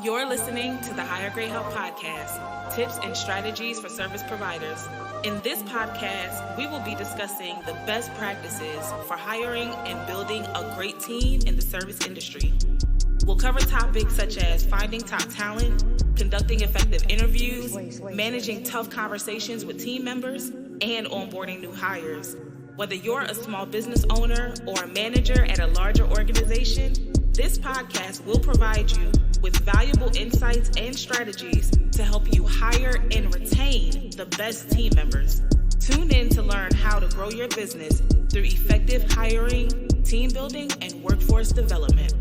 You're listening to the Higher Grade Help Podcast, tips and strategies for service providers. In this podcast, we will be discussing the best practices for hiring and building a great team in the service industry. We'll cover topics such as finding top talent, conducting effective interviews, managing tough conversations with team members, and onboarding new hires. Whether you're a small business owner or a manager at a larger organization, this podcast will provide you with valuable insights and strategies to help you hire and retain the best team members. Tune in to learn how to grow your business through effective hiring, team building, and workforce development.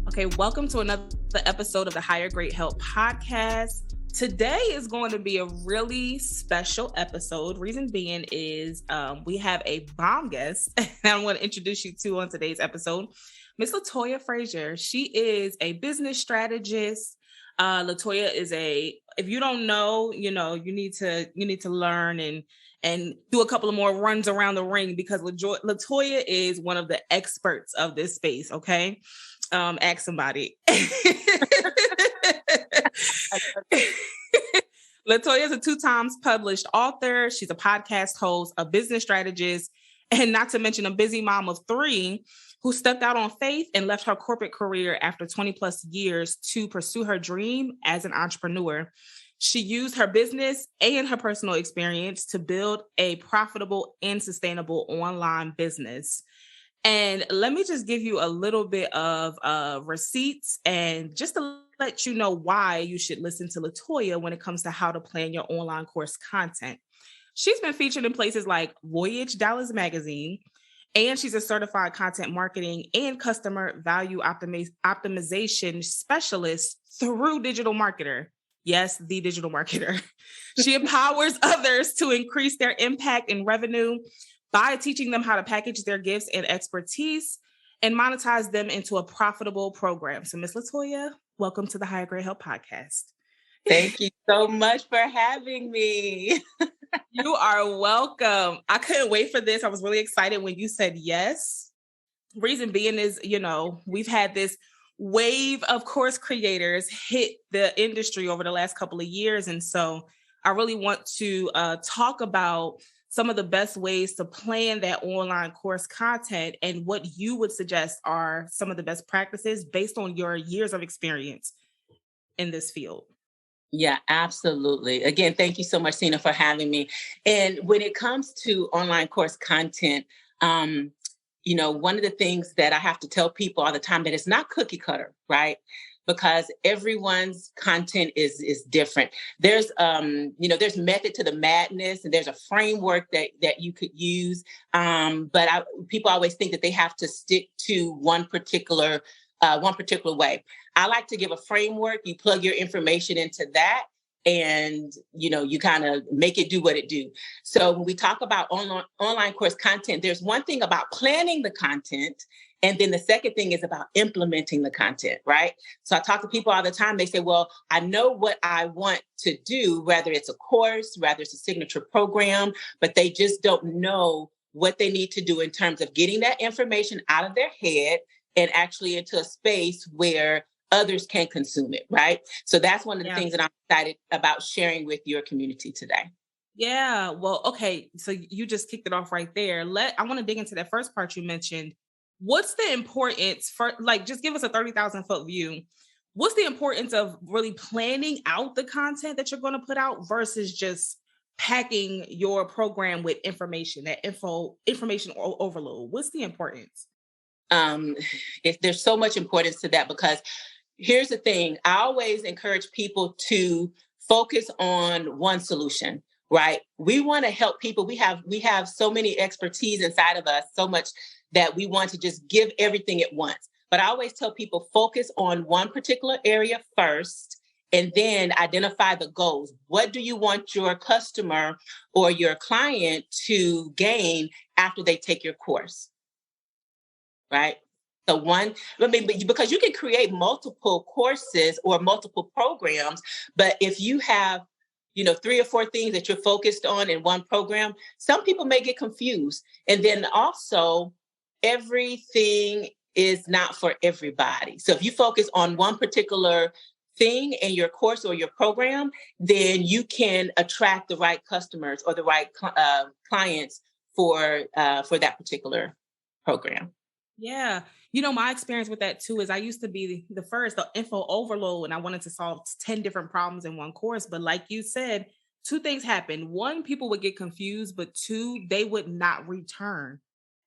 Okay, welcome to another episode of the Higher Grade Help Podcast. Today is going to be a really special episode. Reason being is we have a bomb guest and I want to introduce you to on today's episode, Miss Latoya Frazier. She is a business strategist. Latoya is if you don't know, you need to learn and do a couple of more runs around the ring because Latoya is one of the experts of this space. Okay. Ask somebody. Latoya is a 2 times published author. She's a podcast host, a business strategist, and not to mention a busy mom of 3 who stepped out on faith and left her corporate career after 20 plus years to pursue her dream as an entrepreneur. She used her business and her personal experience to build a profitable and sustainable online business. And let me just give you a little bit of receipts and just to let you know why you should listen to Latoya when it comes to how to plan your online course content. She's been featured in places like Voyage Dallas Magazine, and she's a certified content marketing and customer value optimization specialist through Digital Marketer. Yes, the Digital Marketer. She empowers others to increase their impact and revenue by teaching them how to package their gifts and expertise and monetize them into a profitable program. So, Ms. Latoya, welcome to the Higher Grade Help Podcast. Thank you so much for having me. You are welcome. I couldn't wait for this. I was really excited when you said yes. Reason being is, we've had this wave of course creators hit the industry over the last couple of years. And so I really want to talk about some of the best ways to plan that online course content and what you would suggest are some of the best practices based on your years of experience in this field. Yeah, absolutely. Again, thank you so much, Sina, for having me. And when it comes to online course content, one of the things that I have to tell people all the time that it's not cookie cutter, right? Because everyone's content is different. There's method to the madness, and there's a framework that you could use. But people always think that they have to stick to one particular way. I like to give a framework. You plug your information into that, and you kind of make it do what it do. So when we talk about online course content, there's one thing about planning the content. And then the second thing is about implementing the content, right? So I talk to people all the time. They say, well, I know what I want to do, whether it's a course, whether it's a signature program, but they just don't know what they need to do in terms of getting that information out of their head and actually into a space where others can consume it, right? So that's one of the things that I'm excited about sharing with your community today. Yeah, well, okay. So you just kicked it off right there. I want to dig into that first part you mentioned. What's the importance for, just give us a 30,000 foot view. What's the importance of really planning out the content that you're going to put out versus just packing your program with information, that information overload? What's the importance? There's so much importance to that because here's the thing. I always encourage people to focus on one solution, right? We want to help people. We have so many expertise inside of us, so much that we want to just give everything at once. But I always tell people focus on one particular area first and then identify the goals. What do you want your customer or your client to gain after they take your course? Right? Because you can create multiple courses or multiple programs, but if you have 3 or 4 things that you're focused on in one program, some people may get confused. And then also, everything is not for everybody. So if you focus on one particular thing in your course or your program, then you can attract the right customers or the right clients for that particular program. Yeah. My experience with that too is I used to be the info overload, and I wanted to solve 10 different problems in one course. But like you said, 2 things happened. 1, people would get confused, but 2, they would not return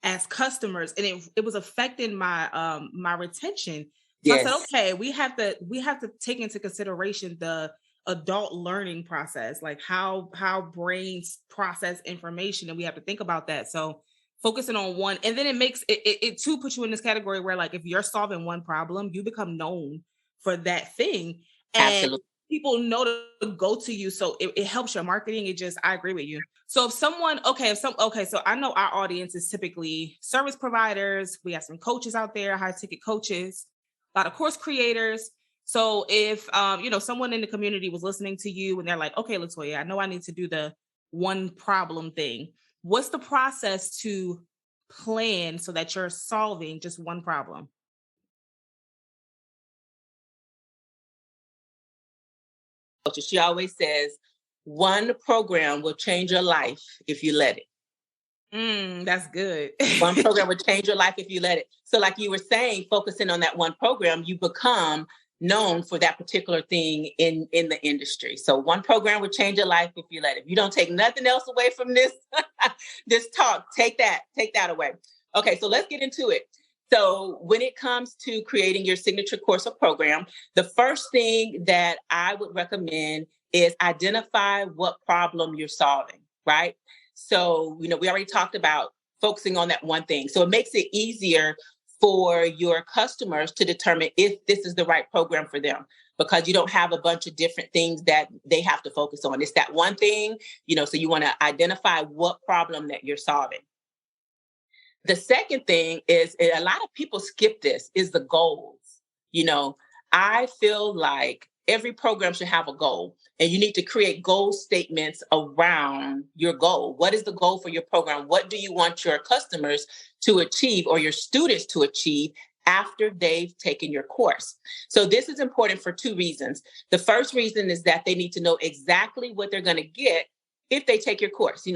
as customers. And it was affecting my retention. So I said, Yes. okay, we have to take into consideration the adult learning process, like how brains process information, and we have to think about that. So focusing on one, and then it makes it too puts you in this category where, like, if you're solving one problem, you become known for that thing, and Absolutely. people know to go to you. So it helps your marketing. I agree with you. So if someone, so I know our audience is typically service providers. We have some coaches out there, high ticket coaches, a lot of course creators. So if someone in the community was listening to you and they're like, okay, Latoya, I know I need to do the one problem thing. What's the process to plan so that you're solving just one problem? She always says, one program will change your life if you let it. That's good. One program will change your life if you let it. So like you were saying, focusing on that one program, you become known for that particular thing in the industry. So one program will change your life if you let it. If you don't take nothing else away from this, this talk, take that away. Okay, so let's get into it. So when it comes to creating your signature course or program, the first thing that I would recommend is identify what problem you're solving, right? So, we already talked about focusing on that one thing. So it makes it easier for your customers to determine if this is the right program for them, because you don't have a bunch of different things that they have to focus on. It's that one thing, so you want to identify what problem that you're solving. The second thing is, a lot of people skip this, is the goals. I feel like every program should have a goal, and you need to create goal statements around your goal. What is the goal for your program? What do you want your customers to achieve or your students to achieve after they've taken your course? So this is important for 2 reasons. The first reason is that they need to know exactly what they're going to get if they take your course.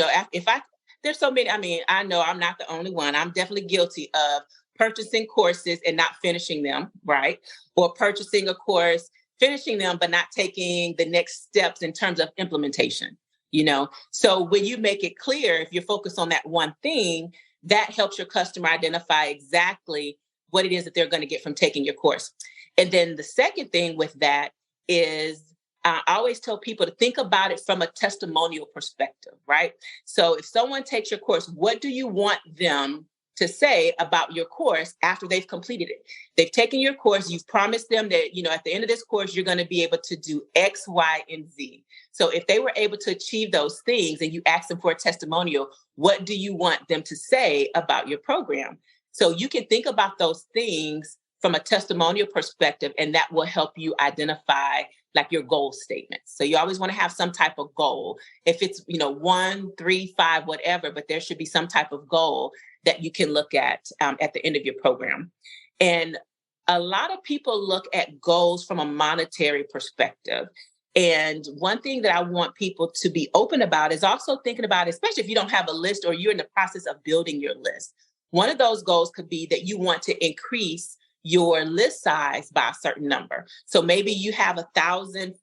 There's so many, I know I'm not the only one. I'm definitely guilty of purchasing courses and not finishing them, right? Or purchasing a course, finishing them, but not taking the next steps in terms of implementation, So when you make it clear, if you're focused on that one thing, that helps your customer identify exactly what it is that they're going to get from taking your course. And then the second thing with that is, I always tell people to think about it from a testimonial perspective, right? So if someone takes your course, what do you want them to say about your course after they've completed it? They've taken your course. You've promised them that, at the end of this course, you're going to be able to do X, Y, and Z. So if they were able to achieve those things and you ask them for a testimonial, what do you want them to say about your program? So you can think about those things from a testimonial perspective, and that will help you identify like your goal statements. So you always want to have some type of goal. If it's, 1, 3, 5, whatever, but there should be some type of goal that you can look at the end of your program. And a lot of people look at goals from a monetary perspective. And one thing that I want people to be open about is also thinking about, especially if you don't have a list or you're in the process of building your list. One of those goals could be that you want to increase your list size by a certain number. So maybe you have 1,000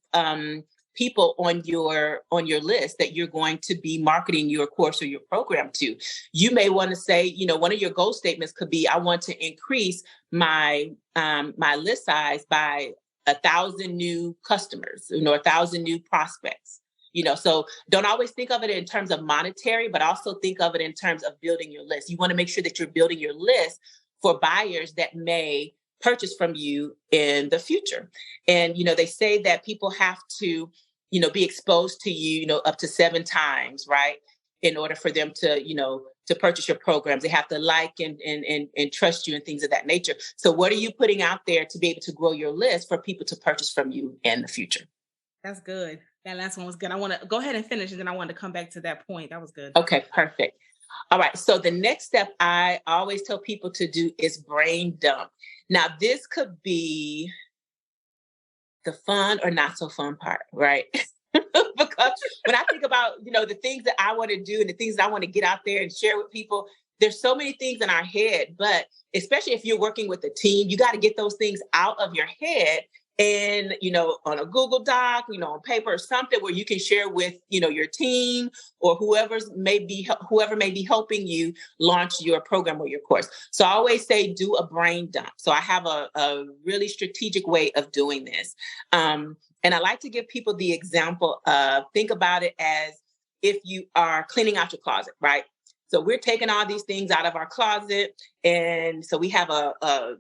people on your list that you're going to be marketing your course or your program to. You may want to say, one of your goal statements could be, I want to increase my my list size by 1,000 new customers, 1,000 new prospects. So don't always think of it in terms of monetary, but also think of it in terms of building your list. You want to make sure that you're building your list for buyers that may purchase from you in the future. And, they say that people have to, be exposed to you, up to 7 times, right? In order for them to, to purchase your programs. They have to like and trust you and things of that nature. So what are you putting out there to be able to grow your list for people to purchase from you in the future? That's good. That last one was good. I want to go ahead and finish, and then I want to come back to that point. That was good. Okay, perfect. All right. So the next step I always tell people to do is brain dump. Now, this could be the fun or not so fun part, right? Because when I think about, the things that I want to do and the things that I want to get out there and share with people, there's so many things in our head, but especially if you're working with a team, you got to get those things out of your head and, on a Google Doc, on paper or something where you can share with, your team or whoever may be helping you launch your program or your course. So I always say, do a brain dump. So I have a really strategic way of doing this. And I like to give people the example of, think about it as if you are cleaning out your closet, right? So we're taking all these things out of our closet. And so we have a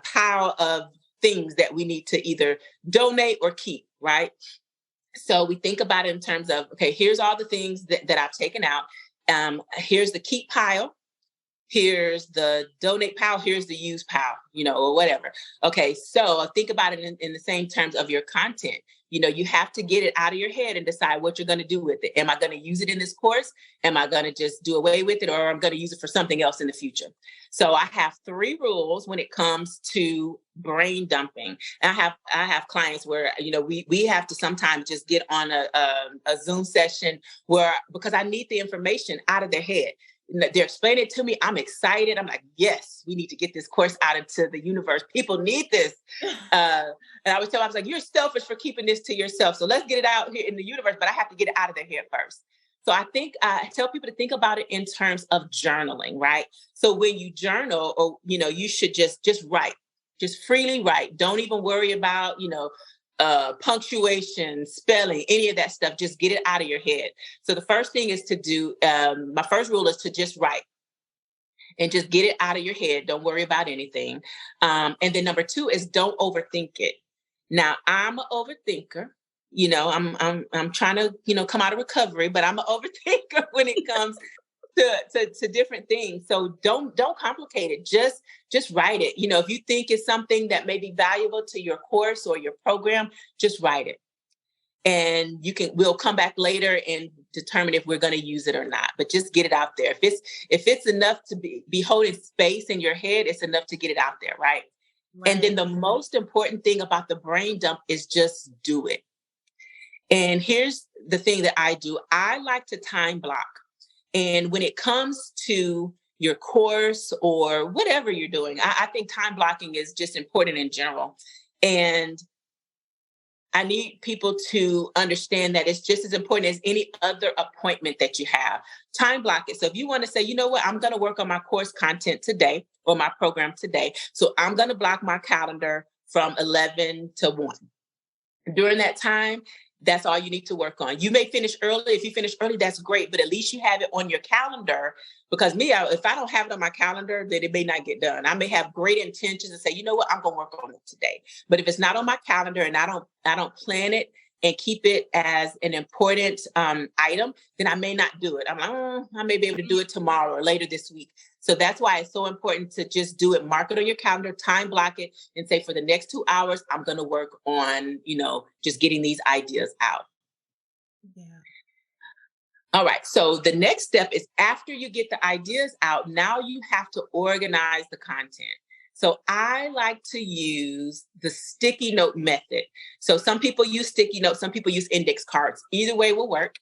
pile of things that we need to either donate or keep, right? So we think about it in terms of, okay, here's all the things that I've taken out. Here's the keep pile. Here's the donate pile. Here's the use pile, or whatever. Okay, so think about it in the same terms of your content. You have to get it out of your head and decide what you're going to do with it. Am I going to use it in this course? Am I going to just do away with it, or I'm going to use it for something else in the future? So I have 3 rules when it comes to brain dumping. And I have clients where, we have to sometimes just get on a Zoom session because I need the information out of their head. They're explaining it to me. I'm excited. I'm like, yes, we need to get this course out into the universe. People need this. And I was telling them, I was like, you're selfish for keeping this to yourself. So let's get it out here in the universe, but I have to get it out of their head first. So I think I tell people to think about it in terms of journaling, right? So when you journal, or, you should just write, just freely write. Don't even worry about, punctuation, spelling, any of that stuff. Just get it out of your head. So the first thing is to do, my first rule is to just write and just get it out of your head. Don't worry about anything. And then number 2 is don't overthink it. Now, I'm an overthinker. I'm trying to, come out of recovery, but I'm an overthinker when it comes to different things. So don't complicate it. Just write it. If you think it's something that may be valuable to your course or your program, just write it. And we'll come back later and determine if we're going to use it or not, but just get it out there. If it's enough to be holding space in your head, it's enough to get it out there. Right. And then the most important thing about the brain dump is just do it. And here's the thing that I do. I like to time block. And when it comes to your course or whatever you're doing, I think time blocking is just important in general. And I need people to understand that it's just as important as any other appointment that you have. Time block it. So if you want to say, you know what, I'm going to work on my course content today or my program today. So I'm going to block my calendar from 11 to 1. During that time, that's all you need to work on. You may finish early. If you finish early, that's great. But at least you have it on your calendar. Because if I don't have it on my calendar, then it may not get done. I may have great intentions and say, you know what, I'm going to work on it today. But if it's not on my calendar and I don't plan it and keep it as an important item, then I may not do it. I'm like, I may be able to do it tomorrow or later this week. So that's why it's so important to just do it. Mark it on your calendar, time block it, and say for the next 2 hours, I'm going to work on, just getting these ideas out. Yeah. All right. So the next step is after you get the ideas out, now you have to organize the content. So I like to use the sticky note method. So some people use sticky notes, some people use index cards. Either way will work.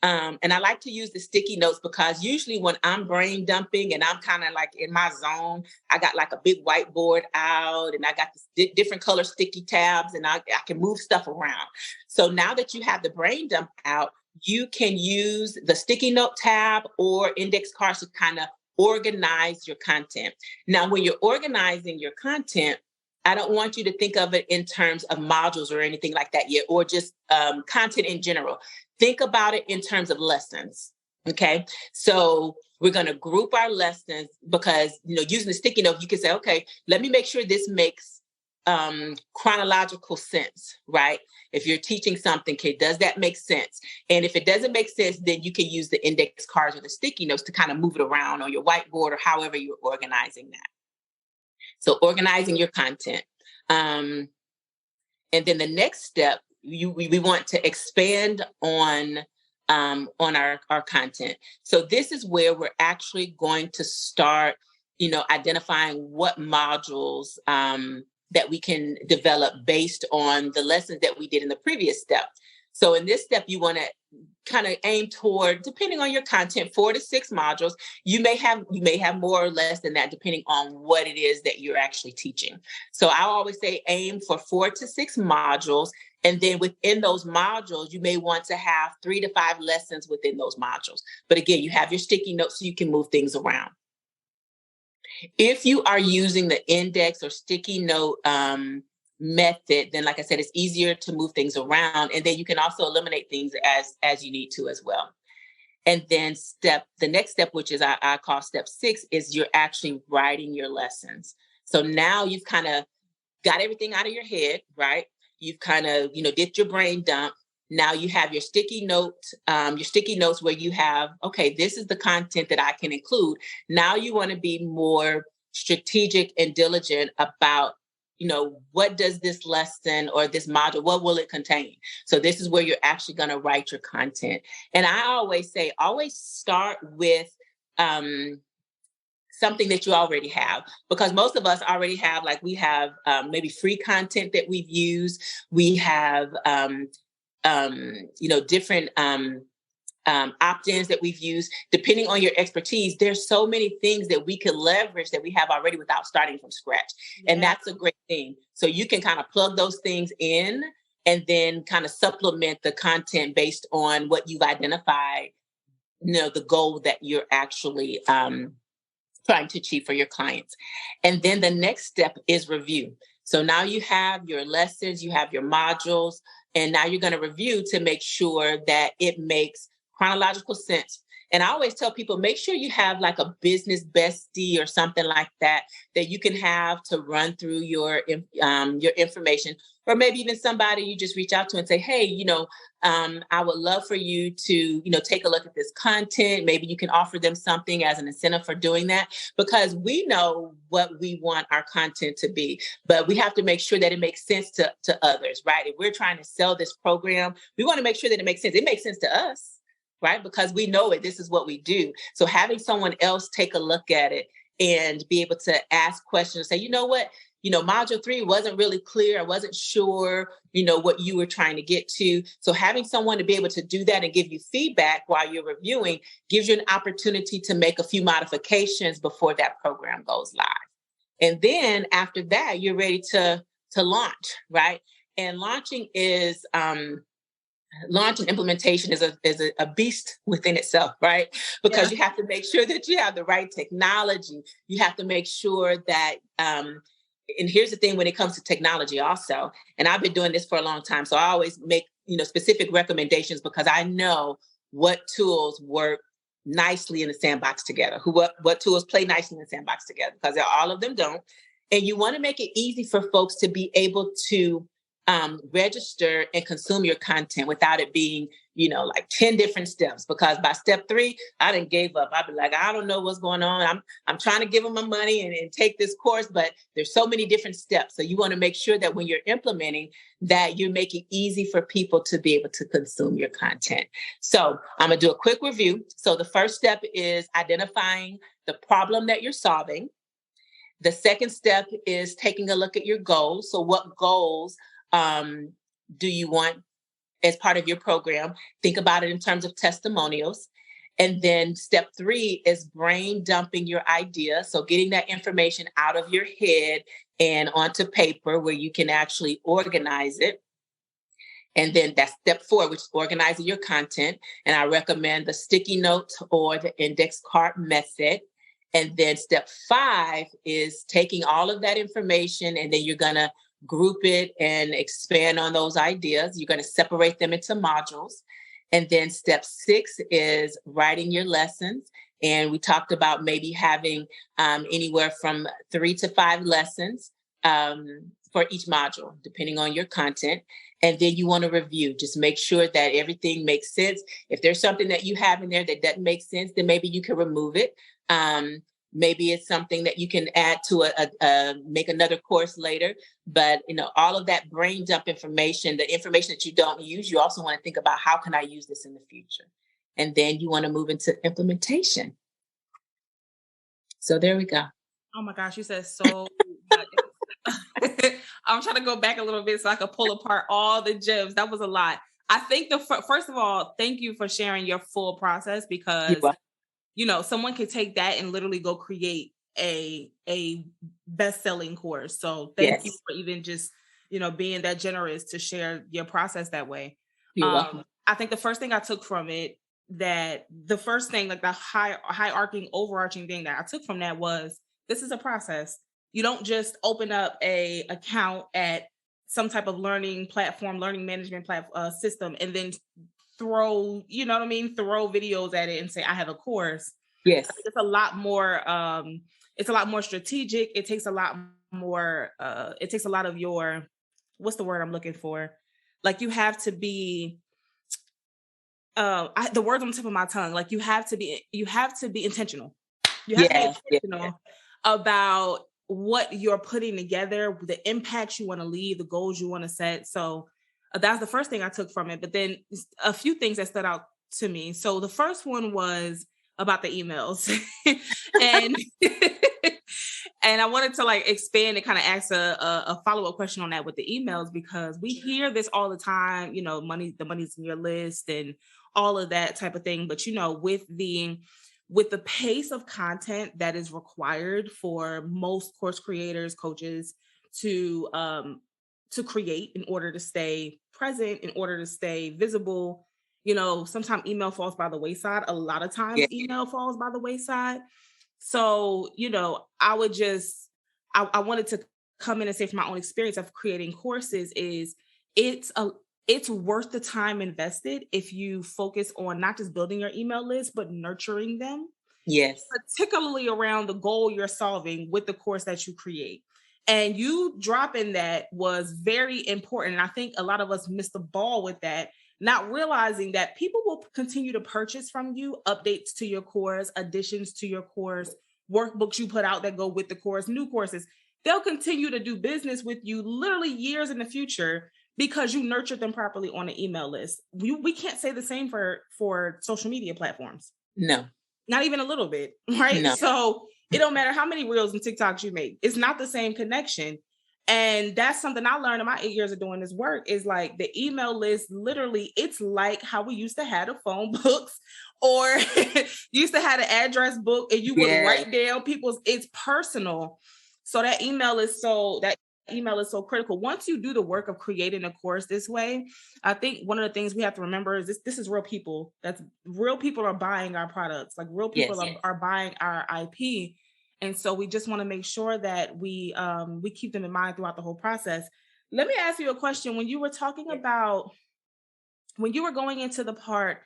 And I like to use the sticky notes because usually when I'm brain dumping and I'm kind of like in my zone, I got like a big whiteboard out and I got the different color sticky tabs and I can move stuff around. So now that you have the brain dump out, you can use the sticky note tab or index cards to kind of organize your content. Now, when you're organizing your content, I don't want you to think of it in terms of modules or anything like that yet, or just content in general. Think about it in terms of lessons. Okay. So we're going to group our lessons because, using the sticky note, you can say, okay, let me make sure this makes chronological sense, right? If you're teaching something, okay, does that make sense? And if it doesn't make sense, then you can use the index cards or the sticky notes to kind of move it around on your whiteboard or however you're organizing that. So organizing your content. And then the next step we want to expand on our content. So this is where we're actually going to start, identifying what modules that we can develop based on the lessons that we did in the previous step. So in this step, you want to kind of aim toward, depending on your content, 4 to 6 modules. You may have more or less than that, depending on what it is that you're actually teaching. So I always say aim for 4 to 6 modules. And then within those modules, you may want to have 3 to 5 lessons within those modules. But again, you have your sticky notes so you can move things around. If you are using the index or sticky note method, then like I said, it's easier to move things around. And then you can also eliminate things as you need to as well. And then the next step, which is I call step 6, is you're actually writing your lessons. So now you've kind of got everything out of your head, right? You've kind of, did your brain dump. Now you have your sticky notes where you have, okay, this is the content that I can include. Now you want to be more strategic and diligent about, what does this lesson or this module, what will it contain? So this is where you're actually going to write your content. And I always say, always start with something that you already have, because most of us already have, like we have maybe free content that we've used. We have, different opt-ins that we've used. Depending on your expertise, there's so many things that we can leverage that we have already without starting from scratch. Yeah. And that's a great thing. So you can kind of plug those things in and then kind of supplement the content based on what you've identified, the goal that you're actually trying to achieve for your clients. And then the next step is review. So now you have your lessons, you have your modules, and now you're going to review to make sure that it makes chronological sense. And I always tell people, make sure you have like a business bestie or something like that you can have to run through your information, or maybe even somebody you just reach out to and say, hey, I would love for you to, take a look at this content. Maybe you can offer them something as an incentive for doing that, because we know what we want our content to be, but we have to make sure that it makes sense to others, right? If we're trying to sell this program, we want to make sure that it makes sense. It makes sense to us, right? Because we know it. This is what we do. So having someone else take a look at it and be able to ask questions, say, you know what? Module 3 wasn't really clear. I wasn't sure, what you were trying to get to. So having someone to be able to do that and give you feedback while you're reviewing gives you an opportunity to make a few modifications before that program goes live. And then after that, you're ready to launch, right? And launching is, launch and implementation is a beast within itself, right? Because you have to make sure that you have the right technology. You have to make sure that, and here's the thing when it comes to technology also, and I've been doing this for a long time, so I always make, specific recommendations because I know what tools work nicely in the sandbox together, what tools play nicely in the sandbox together, because all of them don't. And you want to make it easy for folks to be able to register and consume your content without it being, like 10 different steps. Because by step 3, I done gave up. I'd be like, I don't know what's going on. I'm trying to give them my money and take this course, but there's so many different steps. So you want to make sure that when you're implementing that, you make it easy for people to be able to consume your content. So I'm going to do a quick review. So the first step is identifying the problem that you're solving. The second step is taking a look at your goals. So what goals do you want as part of your program? Think about it in terms of testimonials. And then step 3 is brain dumping your idea. So getting that information out of your head and onto paper where you can actually organize it. And then that's step 4, which is organizing your content. And I recommend the sticky note or the index card method. And then step 5 is taking all of that information, and then you're going to group it and expand on those ideas. You're going to separate them into modules. And then step 6 is writing your lessons. And we talked about maybe having anywhere from 3 to 5 lessons for each module, depending on your content. And then you want to review, just make sure that everything makes sense. If there's something that you have in there that doesn't make sense, then maybe you can remove it. Maybe it's something that you can add to make another course later. But, all of that brain dump information, the information that you don't use, you also want to think about, how can I use this in the future? And then you want to move into implementation. So there we go. Oh my gosh, you said so much. I'm trying to go back a little bit so I could pull apart all the gems. That was a lot. I think first of all, thank you for sharing your full process, because someone could take that and literally go create a best-selling course. So thank you for even just, being that generous to share your process that way. You're welcome. I think the first thing I took from it, like the hierarching, overarching thing that I took from that was, this is a process. You don't just open up a account at some type of learning platform, learning management system, and then throw videos at it and say, I have a course. Yes. It's a lot more, it's a lot more strategic. It takes a lot more, it takes a lot of your, what's the word I'm looking for? Like, you have to be, the words on the tip of my tongue, like you have to be intentional. You have to be intentional about what you're putting together, the impacts you want to leave, the goals you want to set. So that's the first thing I took from it. But then a few things that stood out to me. So the first one was about the emails. and and I wanted to expand and kind of ask a follow-up question on that with the emails, because we hear this all the time, the money's in your list and all of that type of thing. But, with the pace of content that is required for most course creators, coaches to create in order to stay present, in order to stay visible, sometimes email falls by the wayside. A lot of times email falls by the wayside. So, I wanted to come in and say, from my own experience of creating courses, is it's worth the time invested if you focus on not just building your email list, but nurturing them. Yes. Particularly around the goal you're solving with the course that you create. And you dropping that was very important. And I think a lot of us missed the ball with that, not realizing that people will continue to purchase from you updates to your course, additions to your course, workbooks you put out that go with the course, new courses. They'll continue to do business with you literally years in the future, because you nurtured them properly on an email list. We can't say the same for social media platforms. No. Not even a little bit, right? No. So it don't matter how many reels and TikToks you make. It's not the same connection. And that's something I learned in my 8 years of doing this work, is like the email list, literally, it's like how we used to have the phone books, or used to have an address book, and you would write down it's personal. So that email is so critical. Once you do the work of creating a course this way, I think one of the things we have to remember is this is real people. Real people are buying our products. Like, real people are buying our IP. And so we just want to make sure that we keep them in mind throughout the whole process. Let me ask you a question. When you were talking about, when you were going into the part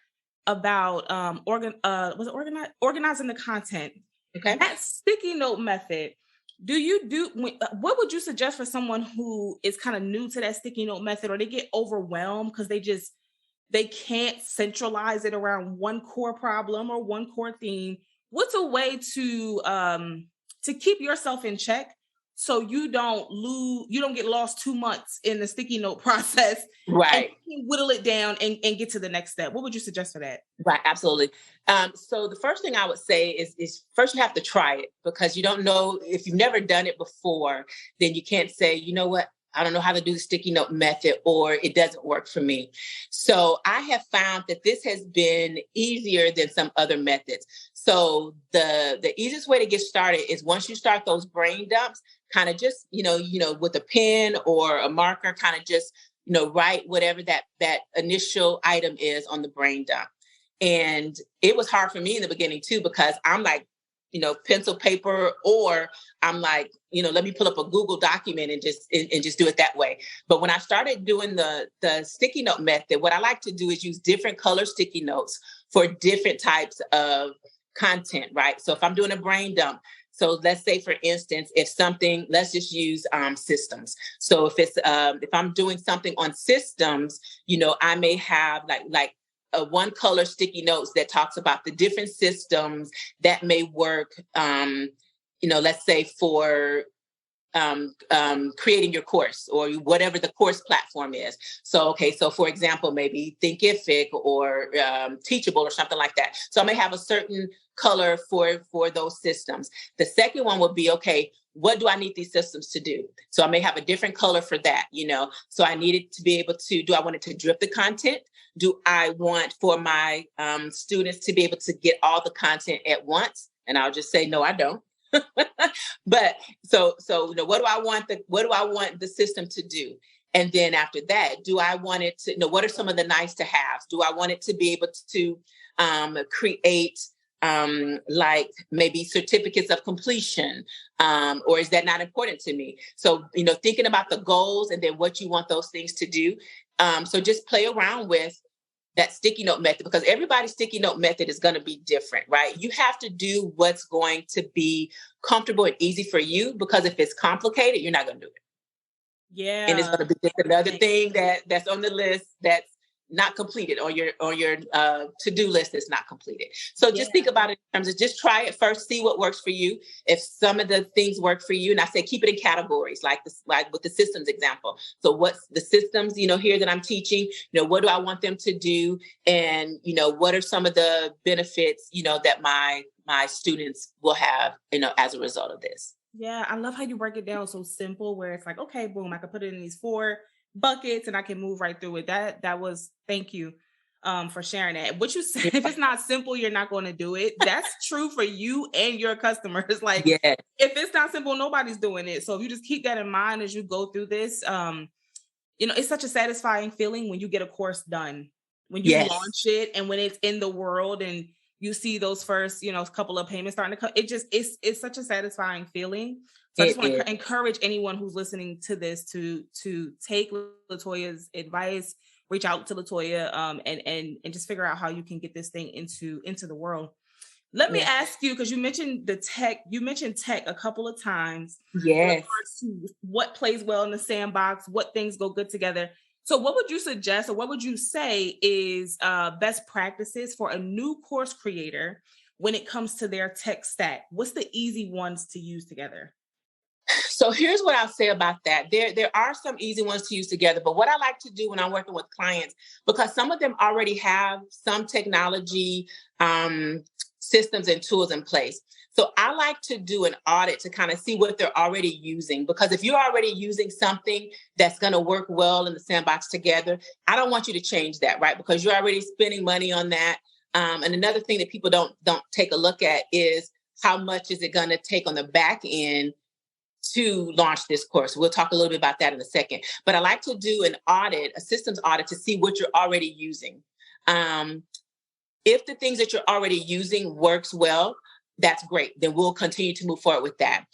about organizing the content, that sticky note method, what would you suggest for someone who is kind of new to that sticky note method, or they get overwhelmed because they can't centralize it around one core problem or one core theme? What's a way to keep yourself in check so you don't get lost 2 months in the sticky note process, right? And whittle it down and get to the next step? What would you suggest for that? Right, absolutely. So the first thing I would say is first you have to try it, because you don't know, if you've never done it before, then you can't say, you know what, I don't know how to do the sticky note method, or it doesn't work for me. So I have found that this has been easier than some other methods. So the easiest way to get started is, once you start those brain dumps, kind of just, with a pen or a marker, kind of just, write whatever that initial item is on the brain dump. And it was hard for me in the beginning too, because I'm like, pencil, paper, or I'm like, let me pull up a Google document and just do it that way. But when I started doing the sticky note method, what I like to do is use different color sticky notes for different types of content, right? So if I'm doing a brain dump, so let's say, for instance, let's just use systems. So if I'm doing something on systems, I may have like one color sticky notes that talks about the different systems that may work, let's say for creating your course or whatever the course platform is. So for example, maybe Thinkific or Teachable or something like that. So I may have a certain color for those systems. The second one would be, okay, what do I need these systems to do? So I may have a different color for that, So I needed to be able to, do I want it to drip the content? Do I want for my students to be able to get all the content at once? And I'll just say, no, I don't. But so what do I want the system to do? And then after that, do I want it to, what are some of the nice to haves? Do I want it to be able to create like maybe certificates of completion, or is that not important to me? So, thinking about the goals and then what you want those things to do. So just play around with that sticky note method, because everybody's sticky note method is going to be different, right? You have to do what's going to be comfortable and easy for you, because if it's complicated, you're not going to do it. Yeah. And it's going to be just another thing that's on the list that's not completed, or your to-do list is not completed. So just think about it in terms of, just try it first, see what works for you. If some of the things work for you, and I say keep it in categories, like with the systems example. So what's the systems, here that I'm teaching, what do I want them to do? And, what are some of the benefits, that my students will have, as a result of this. Yeah, I love how you break it down so simple, where it's like, okay, boom, I can put it in these 4 buckets and I can move right through it. Thank you for sharing that. What you said, if it's not simple, you're not going to do it. That's true for you and your customers. Like, if it's not simple, nobody's doing it. So if you just keep that in mind as you go through this, it's such a satisfying feeling when you get a course done, when you launch it and when it's in the world and you see those first, couple of payments starting to come. It's such a satisfying feeling. So I just want to encourage anyone who's listening to this to take Latoya's advice, reach out to Latoya, and just figure out how you can get this thing into the world. Let me ask you, because you mentioned tech a couple of times. Yes. To what plays well in the sandbox, what things go good together. So what would you suggest, or what would you say is best practices for a new course creator when it comes to their tech stack? What's the easy ones to use together? So here's what I'll say about that. There are some easy ones to use together, but what I like to do when I'm working with clients, because some of them already have some technology systems and tools in place. So I like to do an audit to kind of see what they're already using, because if you're already using something that's going to work well in the sandbox together, I don't want you to change that, right? Because you're already spending money on that. And another thing that people don't take a look at is how much is it going to take on the back end to launch this course. We'll talk a little bit about that in a second. But I like to do an audit, a systems audit, to see what you're already using. If the things that you're already using works well, that's great. Then we'll continue to move forward with that.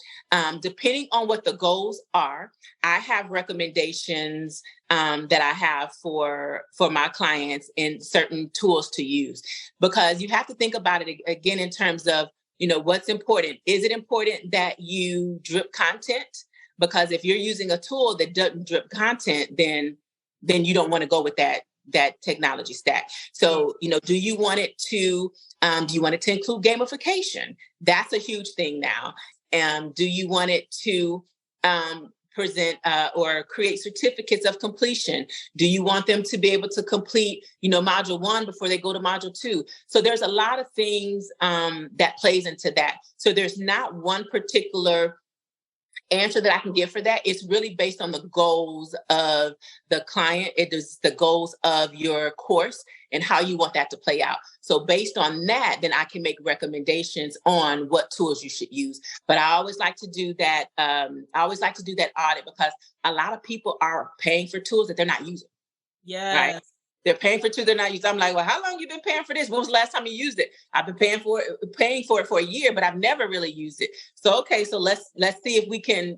Depending on what the goals are, I have recommendations that I have for my clients in certain tools to use, because you have to think about it again in terms of, what's important. Is it important that you drip content? Because if you're using a tool that doesn't drip content, then you don't want to go with that technology stack. So, do you want it to include gamification? That's a huge thing now. Do you want it to present or create certificates of completion? Do you want them to be able to complete, module 1 before they go to module 2? So there's a lot of things that plays into that. So there's not one particular answer that I can give for that. It's really based on the goals of the client. It is the goals of your course and how you want that to play out. So based on that, then I can make recommendations on what tools you should use. But I always like to do that. Audit, because a lot of people are paying for tools that they're not using. Yeah. Right? They're paying for tools they're not using. I'm like, well, how long you been paying for this? When was the last time you used it? I've been paying for it for a year, but I've never really used it. So, okay, so let's see if we can,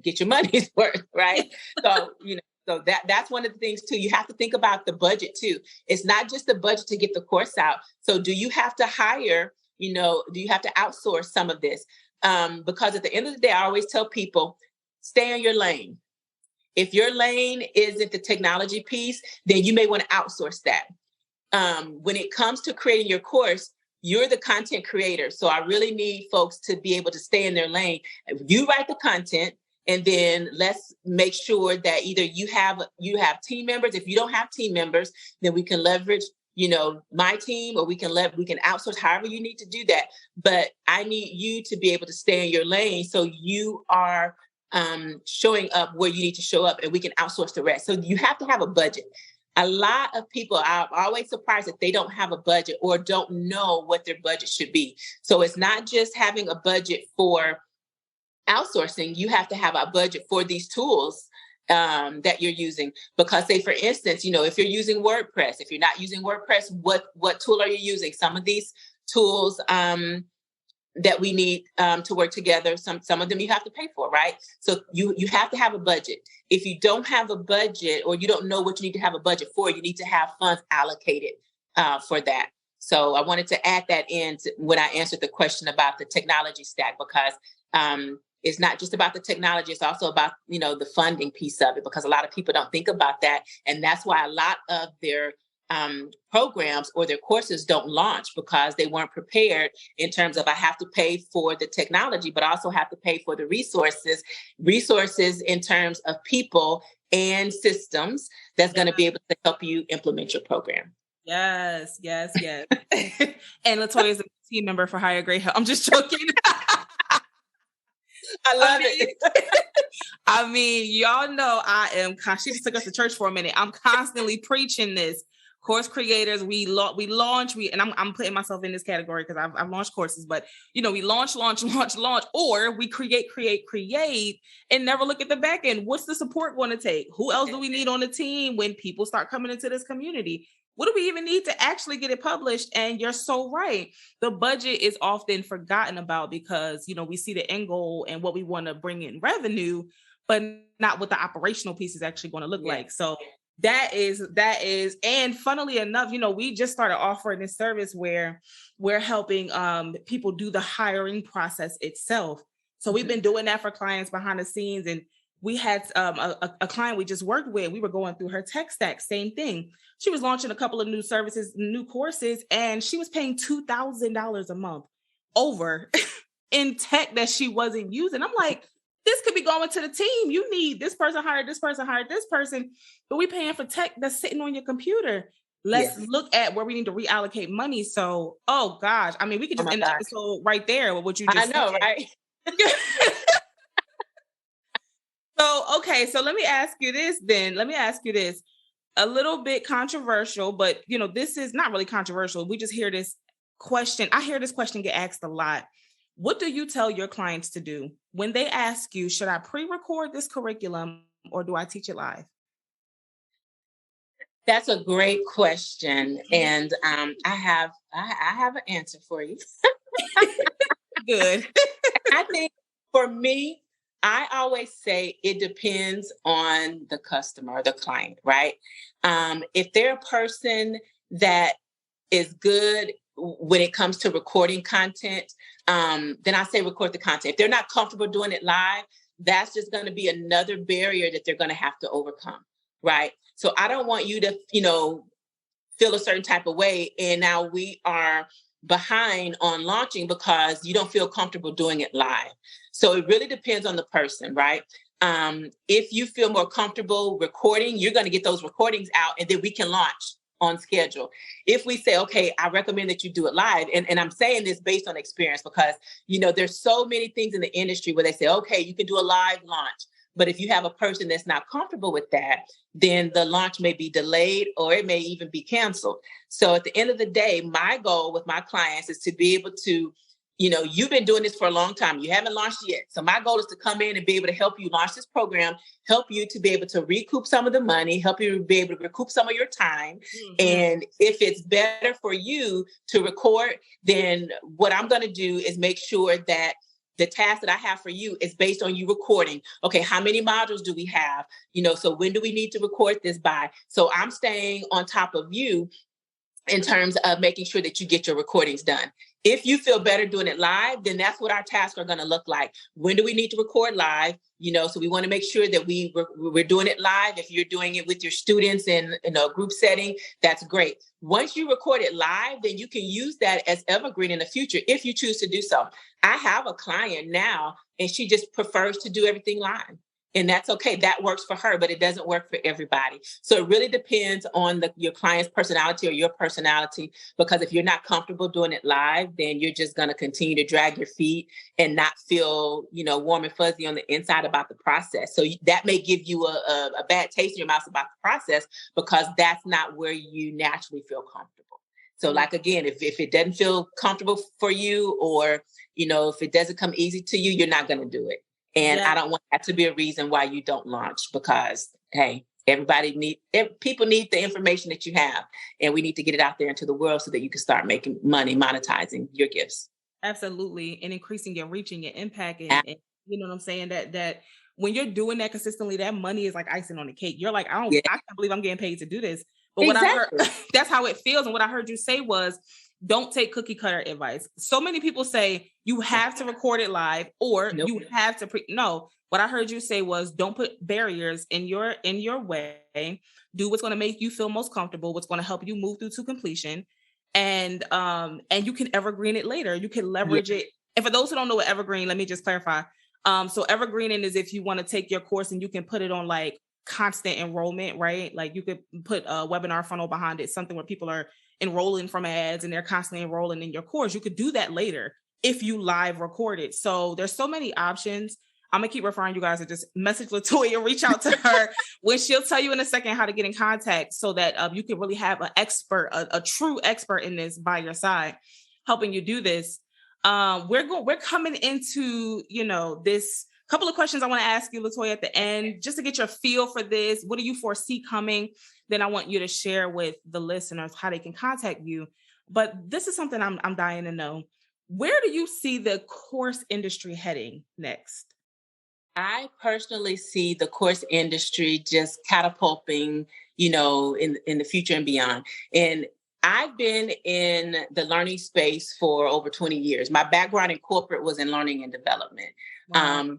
get your money's worth, right? So, so that's one of the things too. You have to think about the budget too. It's not just the budget to get the course out. So do you have to hire, do you have to outsource some of this? Because at the end of the day, I always tell people, stay in your lane. If your lane isn't the technology piece, then you may want to outsource that. when it comes to creating your course, you're the content creator. So I really need folks to be able to stay in their lane. You write the content, and then let's make sure that either you have team members. If you don't have team members, then we can leverage, my team, or we can outsource, however you need to do that. But I need you to be able to stay in your lane, so you are showing up where you need to show up, and we can outsource the rest. So you have to have a budget. A lot of people, I'm always surprised that they don't have a budget or don't know what their budget should be. So it's not just having a budget for outsourcing. You have to have a budget for these tools that you're using. Because, say, for instance, if you're using WordPress, if you're not using WordPress, what tool are you using? Some of these tools that we need to work together, some of them you have to pay for, right? So you have to have a budget. If you don't have a budget, or you don't know what you need to have a budget for, you need to have funds allocated for that. So I wanted to add that in when I answered the question about the technology stack, because it's not just about the technology, it's also about, the funding piece of it, because a lot of people don't think about that. And that's why a lot of their programs or their courses don't launch, because they weren't prepared in terms of, I have to pay for the technology, but I also have to pay for the resources in terms of people and systems that's going to be able to help you implement your program. Yes. And Latoya is a team member for Higher Grade Help. I'm just joking. I love it. I mean, y'all know she just took us to church for a minute. I'm constantly preaching this. Course creators, we launch, and I'm putting myself in this category because I've launched courses, but we launch, or we create, and never look at the back end. What's the support going to take? Who else do we need on the team when people start coming into this community? What do we even need to actually get it published? And you're so right. The budget is often forgotten about because, we see the end goal and what we want to bring in revenue, but not what the operational piece is actually going to look like. So that is, and funnily enough, we just started offering this service where we're helping people do the hiring process itself. So we've been doing that for clients behind the scenes. And we had a client we just worked with. We were going through her tech stack, same thing. She was launching a couple of new services, new courses, and she was paying $2,000 a month over in tech that she wasn't using. I'm like, this could be going to the team. You need this person hired this person, but we paying for tech that's sitting on your computer. Let's look at where we need to reallocate money. So, oh gosh, I mean, we could just end the episode right there with what you just said. Right? So let me ask you this. A little bit controversial, but this is not really controversial. We just hear this question. I hear this question get asked a lot. What do you tell your clients to do when they ask you, should I pre-record this curriculum or do I teach it live? That's a great question. And I have an answer for you. Good. I think for me, I always say it depends on the customer or the client, right? If they're a person that is good when it comes to recording content, then I say record the content. If they're not comfortable doing it live, that's just going to be another barrier that they're going to have to overcome, right? So I don't want you to, feel a certain type of way, and now we are behind on launching because you don't feel comfortable doing it live. So it really depends on the person, right? If you feel more comfortable recording, you're going to get those recordings out, and then we can launch on schedule. If we say, okay, I recommend that you do it live. And I'm saying this based on experience because, there's so many things in the industry where they say, okay, you can do a live launch. But if you have a person that's not comfortable with that, then the launch may be delayed or it may even be canceled. So at the end of the day, my goal with my clients is to be able to, you've been doing this for a long time. You haven't launched yet. So my goal is to come in and be able to help you launch this program, help you to be able to recoup some of the money, help you to be able to recoup some of your time. Mm-hmm. And if it's better for you to record, then what I'm going to do is make sure that the task that I have for you is based on you recording. Okay, how many modules do we have? So when do we need to record this by? So I'm staying on top of you in terms of making sure that you get your recordings done. If you feel better doing it live, then that's what our tasks are going to look like. When do we need to record live? So we want to make sure that we're doing it live. If you're doing it with your students in a group setting, that's great. Once you record it live, then you can use that as evergreen in the future if you choose to do so. I have a client now, and she just prefers to do everything live. And that's okay. That works for her, but it doesn't work for everybody. So it really depends on your client's personality or your personality, because if you're not comfortable doing it live, then you're just going to continue to drag your feet and not feel, warm and fuzzy on the inside about the process. So that may give you a bad taste in your mouth about the process, because that's not where you naturally feel comfortable. So like, again, if it doesn't feel comfortable for you, or, if it doesn't come easy to you, you're not going to do it. And I don't want that to be a reason why you don't launch, because, hey, people need the information that you have, and we need to get it out there into the world so that you can start making money, monetizing your gifts. Absolutely. And increasing your reach and your impact. And you know what I'm saying? That when you're doing that consistently, that money is like icing on the cake. You're like, I can't believe I'm getting paid to do this. But what I heard, that's how it feels. And what I heard you say was, don't take cookie cutter advice. So many people say you have to record it live, or you have to no. What I heard you say was, don't put barriers in your way. Do what's going to make you feel most comfortable, what's going to help you move through to completion. And you can evergreen it later. You can leverage it. And for those who don't know what evergreen, let me just clarify. So evergreening is if you want to take your course and you can put it on like constant enrollment, right? Like you could put a webinar funnel behind it, something where people are enrolling from ads and they're constantly enrolling in your course. You could do that later if you live record it. So there's so many options. I'm gonna keep referring you guys to just message Latoya, reach out to her when she'll tell you in a second how to get in contact, so that you can really have an expert, a true expert in this by your side, helping you do this. We're coming into, this couple of questions I want to ask you, Latoya, at the end, just to get your feel for this. What do you foresee coming? Then I want you to share with the listeners how they can contact you. But this is something I'm dying to know. Where do you see the course industry heading next? I personally see the course industry just catapulting, in the future and beyond. And I've been in the learning space for over 20 years. My background in corporate was in learning and development. Wow.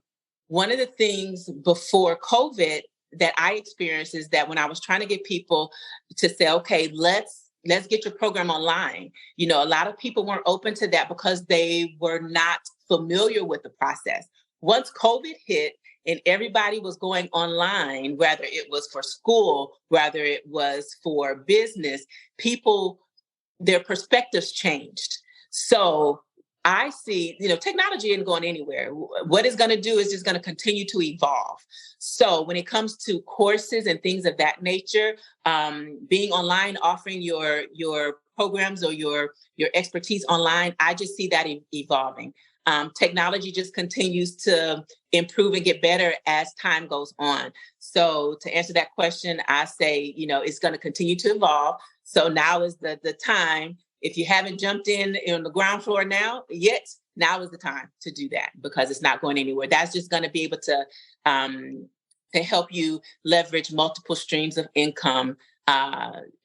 One of the things before COVID that I experienced is that when I was trying to get people to say, okay, let's get your program online, a lot of people weren't open to that because they were not familiar with the process. Once COVID hit and everybody was going online, whether it was for school, whether it was for business, their perspectives changed. So I see, technology isn't going anywhere. What it's going to do is just going to continue to evolve. So when it comes to courses and things of that nature, being online, offering your programs or your expertise online, I just see that evolving. Technology just continues to improve and get better as time goes on. So to answer that question, I say, it's going to continue to evolve. So now is the time. If you haven't jumped in on the ground floor now is the time to do that, because it's not going anywhere. That's just going to be able to help you leverage multiple streams of income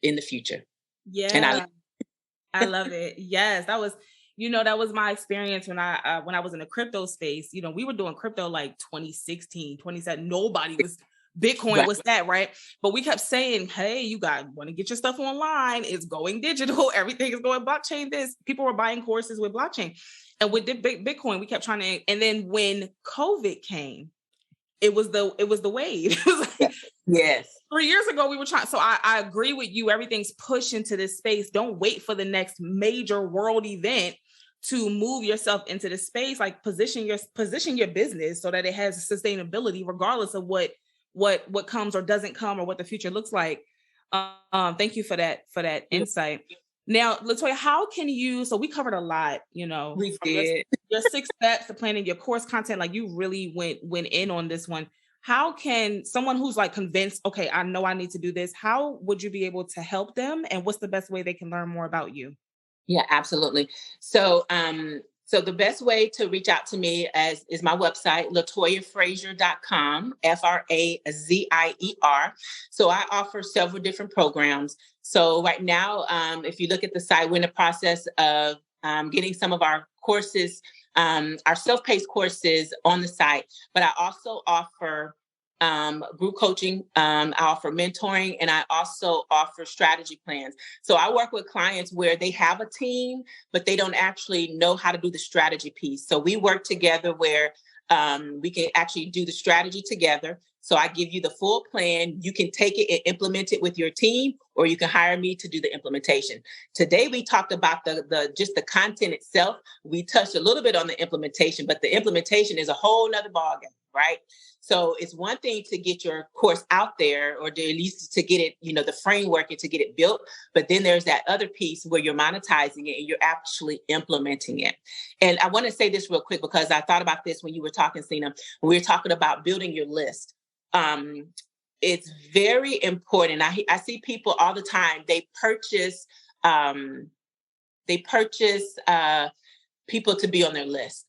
in the future. Yeah, and I love it. Yes, that was my experience when I was in the crypto space. We were doing crypto like 2016, 2017. Nobody was. Bitcoin was that, right? But we kept saying, hey, you want to get your stuff online. It's going digital. Everything is going blockchain. People were buying courses with blockchain. And with Bitcoin, we kept trying to, and then when COVID came, it was the wave. It was like, yes. 3 years ago, we were trying. So I agree with you. Everything's pushed into this space. Don't wait for the next major world event to move yourself into the space. Like position your business so that it has sustainability, regardless of what comes or doesn't come or what the future looks like. Thank you for that insight. Now, Latoya, how can you, so we covered a lot, we did. Your 6 steps to planning your course content, like you really went in on this one. How can someone who's like convinced, okay, I know I need to do this, how would you be able to help them? And what's the best way they can learn more about you? Yeah, absolutely. So the best way to reach out to me is my website, LatoyaFrazier.com, Frazier. So I offer several different programs. So right now, if you look at the site, we're in the process of getting some of our courses, our self-paced courses on the site. But I also offer group coaching. I offer mentoring, and I also offer strategy plans. So I work with clients where they have a team, but they don't actually know how to do the strategy piece. So we work together where we can actually do the strategy together. So I give you the full plan. You can take it and implement it with your team, or you can hire me to do the implementation. Today, we talked about just the content itself. We touched a little bit on the implementation, but the implementation is a whole nother ballgame, right? So it's one thing to get your course out there, or at least to get it, the framework and to get it built. But then there's that other piece where you're monetizing it and you're actually implementing it. And I want to say this real quick, because I thought about this when you were talking, Sina, when we were talking about building your list. It's very important. I see people all the time. They purchase people to be on their list.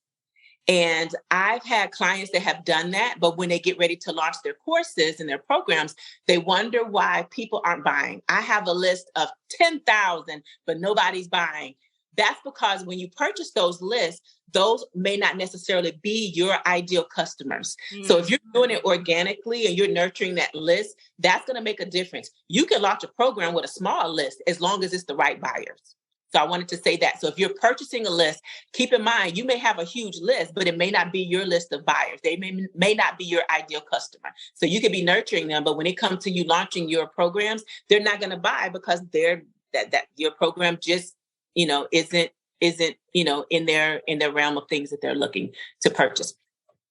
And I've had clients that have done that, but when they get ready to launch their courses and their programs, they wonder why people aren't buying. I have a list of 10,000, but nobody's buying. That's because when you purchase those lists, those may not necessarily be your ideal customers. So if you're doing it organically and you're nurturing that list, that's going to make a difference. You can launch a program with a small list as long as it's the right buyers. So I wanted to say that. So if you're purchasing a list, keep in mind, you may have a huge list, but it may not be your list of buyers. They may not be your ideal customer. So you could be nurturing them, but when it comes to you launching your programs, they're not going to buy because that your program just isn't in their realm of things that they're looking to purchase.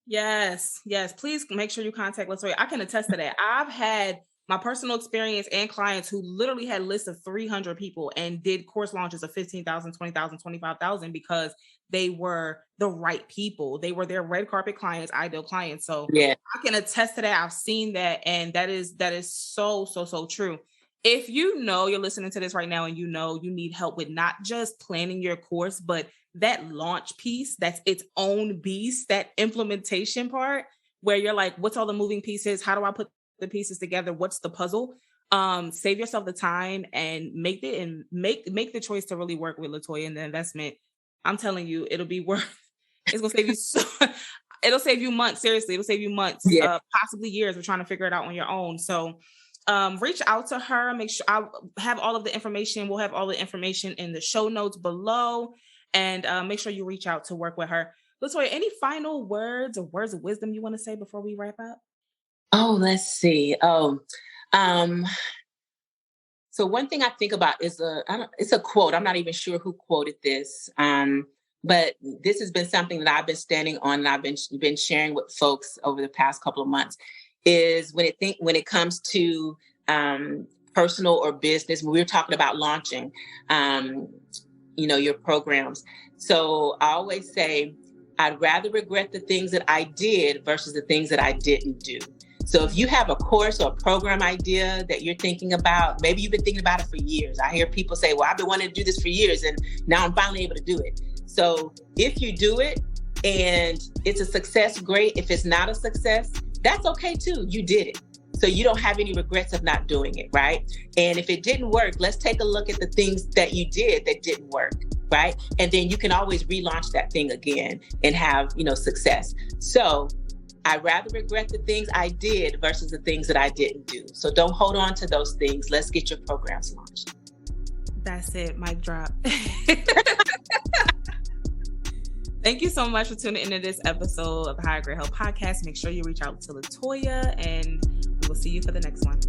Yes. Please make sure you contact Latoya. I can attest to that. I've had my personal experience and clients who literally had lists of 300 people and did course launches of 15,000, 20,000, 25,000 because they were the right people. They were their red carpet clients, ideal clients. So yeah, I can attest to that. I've seen that. And that is so true. If you're listening to this right now and you need help with not just planning your course, but that launch piece, that's its own beast, that implementation part where you're like, what's all the moving pieces? How do I put the pieces together? What's the puzzle? Save yourself the time and make the choice to really work with Latoya and the investment. I'm telling you, it'll be worth. It's gonna save you. It'll save you months. Seriously, it'll save you months, possibly years of trying to figure it out on your own. So, reach out to her. Make sure I have all of the information. We'll have all the information in the show notes below, and make sure you reach out to work with her. Latoya, any final words or words of wisdom you want to say before we wrap up? Oh, let's see. So one thing I think about is it's a quote. I'm not even sure who quoted this, but this has been something that I've been standing on and I've been sharing with folks over the past couple of months. Is when it comes to personal or business, when we're talking about launching, your programs. So I always say, I'd rather regret the things that I did versus the things that I didn't do. So if you have a course or a program idea that you're thinking about, maybe you've been thinking about it for years. I hear people say, well, I've been wanting to do this for years and now I'm finally able to do it. So if you do it and it's a success, great. If it's not a success, that's okay too. You did it. So you don't have any regrets of not doing it, right? And if it didn't work, let's take a look at the things that you did that didn't work, right? And then you can always relaunch that thing again and have, success. So I'd rather regret the things I did versus the things that I didn't do. So don't hold on to those things. Let's get your programs launched. That's it. Mic drop. Thank you so much for tuning into this episode of the Higher Grade Health Podcast. Make sure you reach out to Latoya and we will see you for the next one.